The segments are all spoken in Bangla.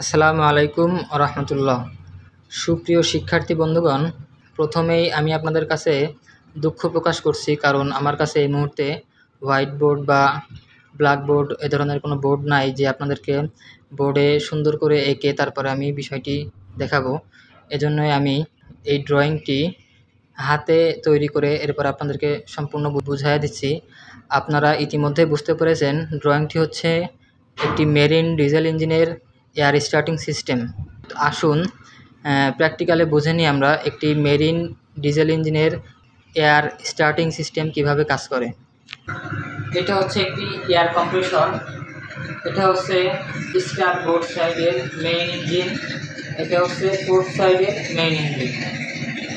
আসসালামু আলাইকুম রহমতুল্লাহ। সুপ্রিয় শিক্ষার্থী বন্ধুগণ, প্রথমেই আমি আপনাদের কাছে দুঃখ প্রকাশ করছি, কারণ আমার কাছে এই মুহূর্তে হোয়াইট বোর্ড বা ব্ল্যাকবোর্ড এ ধরনের কোনো বোর্ড নাই যে আপনাদেরকে বোর্ডে সুন্দর করে এঁকে তারপরে আমি বিষয়টি দেখাবো। এজন্যই আমি এই ড্রয়িংটি হাতে তৈরি করে এরপর আপনাদেরকে সম্পূর্ণ বুঝাইয়া দিচ্ছি। আপনারা ইতিমধ্যে বুঝতে পেরেছেন ড্রয়িংটি হচ্ছে একটি মেরিন ডিজেল ইঞ্জিনের এয়ার স্টার্টিং সিস্টেম। আসুন প্র্যাকটিক্যালে বুঝে নিই আমরা একটি মেরিন ডিজেল ইঞ্জিনের এয়ার স্টার্টিং সিস্টেম কিভাবে কাজ করে। এটা হচ্ছে একটি এয়ার কম্প্রেসর, এটা হচ্ছে স্টার্বোর্ড সাইডের মেইন ইঞ্জিন, এটা হচ্ছে পোর্ট সাইডের মেইন ইঞ্জিন,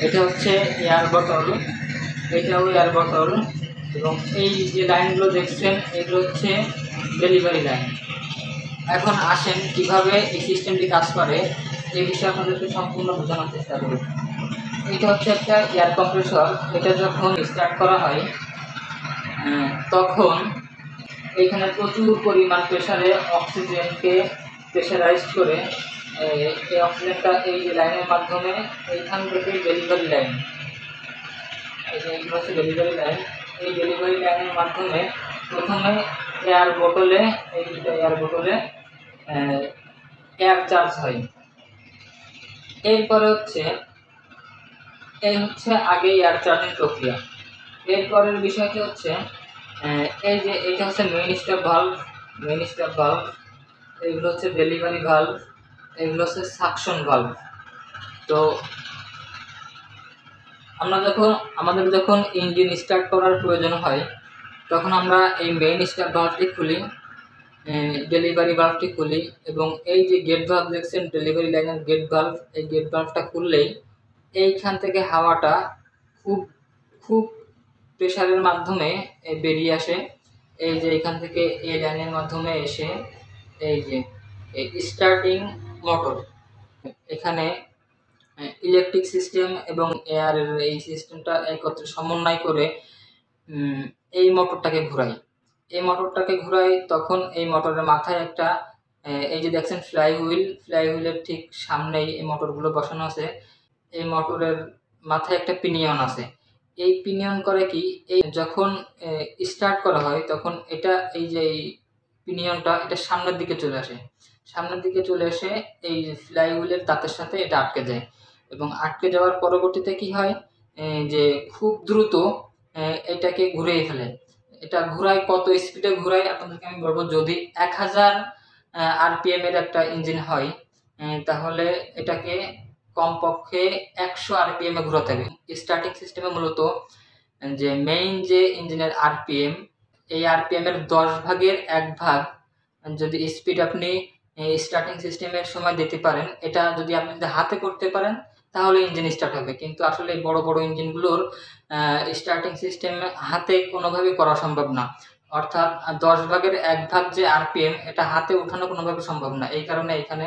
এটা হচ্ছে এয়ার বটল, এটাও এয়ার বটল, এবং এই যে লাইনগুলো দেখছেন এগুলো হচ্ছে ডেলিভারি লাইন। এখন আসেন কিভাবে এই সিস্টেমটি কাজ করে এই বিষয়ে আপনাদেরকে সম্পূর্ণ বোঝানোর চেষ্টা করি। এটা হচ্ছে একটা এয়ার কম্প্রেসর। এটা যখন স্টার্ট করা হয় তখন এইখানে প্রচুর পরিমাণ প্রেসারে অক্সিজেনকে প্রেসারাইজড করে এই অক্সিজেনটা এই যে লাইনের মাধ্যমে এইখান থেকে ডেলিভারি লাইন, এইগুলো হচ্ছে ডেলিভারি লাইন। এই ডেলিভারি লাইনের মাধ্যমে প্রথমে এয়ার বোতলে, এই দুটো এয়ার বোতলে এয়ার চার্জ হয়। এরপরে হচ্ছে এই হচ্ছে আগে এয়ার চার্জিং প্রক্রিয়া। এরপরের বিষয়টি হচ্ছে এই যে এটা হচ্ছে মেইন স্টপ ভালভ, এইগুলো হচ্ছে ডেলিভারি ভালভ, এগুলো হচ্ছে সাকশন ভালভ। তো আমাদের যখন ইঞ্জিন স্টার্ট করার প্রয়োজন হয় তখন আমরা এই মেইন স্টপ ভালভটি খুলি, ডেলিভারি ভালভটি খুলি, এবং এই যে গেট ভালভ দেখছেন ডেলিভারি লাইনের গেট ভালভ, এই গেট ভালভটা খুললেই এইখান থেকে হাওয়াটা খুব খুব প্রেশারের মাধ্যমে বেরিয়ে আসে। এই যে এখান থেকে এই লাইনের মাধ্যমে এসে এই যে এই স্টার্টিং মোটর, এখানে ইলেকট্রিক সিস্টেম এবং এয়ারের এই সিস্টেমটা একত্রে সমন্বয় করে এই মোটরটাকে ঘুরাই। তখন এই মোটরের মাথায় একটা এই যে দেখছেন ফ্লাইহুইলের ঠিক সামনেই এই মোটরগুলো বসানো আছে। এই মোটরের মাথায় একটা পিনিয়ন আছে। এই পিনিয়ন করে কি, এই যখন স্টার্ট করা হয় তখন এটা এই যে পিনিয়নটা এটা সামনের দিকে চলে আসে এই ফ্লাইহুইলের তাতের সাথে এটা আটকে যায়, এবং আটকে যাওয়ার পরবর্তীতে কি হয় যে খুব দ্রুত এটাকে ঘুরিয়ে ফেলে। এটা ঘুরায়, কত স্পিডে ঘুরায় আপনাদেরকে আমি বলবো। যদি 1000 RPM এর একটা ইঞ্জিন হয় তাহলে এটাকে কমপক্ষে 100 RPM এ ঘোরাতে হবে। স্টার্টিং সিস্টেমে মূলত যে মেইন যে ইঞ্জিনের RPM, এই RPM এর 10 ভাগের 1 ভাগ যদি স্পিড আপনি স্টার্টিং সিস্টেমের সময় দিতে পারেন, এটা যদি আপনি হাতে করতে পারেন তাহলে ইঞ্জিন স্টার্ট হবে। কিন্তু আসলে বড় বড় ইঞ্জিনগুলোর স্টার্টিং সিস্টেম হাতে কোনোভাবে করা সম্ভব না, অর্থাৎ 10 ভাগের 1 ভাগ যে RPM এটা হাতে উঠানো কোনোভাবে সম্ভব না। এই কারণে এখানে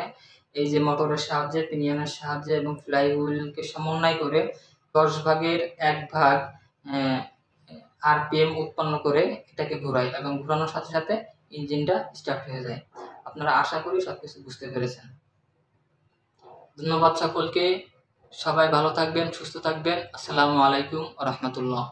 এই যে মোটরের সাহায্যে, পিনিয়নের সাহায্যে এবং ফ্লাইহুইলকে সমন্বয় করে 10 ভাগের 1 ভাগ RPM উৎপন্ন করে এটাকে ঘোরায়, এবং ঘোরানোর সাথে সাথে ইঞ্জিনটা স্টার্ট হয়ে যায়। আপনারা আশা করি সবকিছু বুঝতে পেরেছেন। ধন্যবাদ সকলকে। সবাই ভালো থাকবেন, সুস্থ থাকবেন। আসসালামু আলাইকুম রহমতুল্লাহ।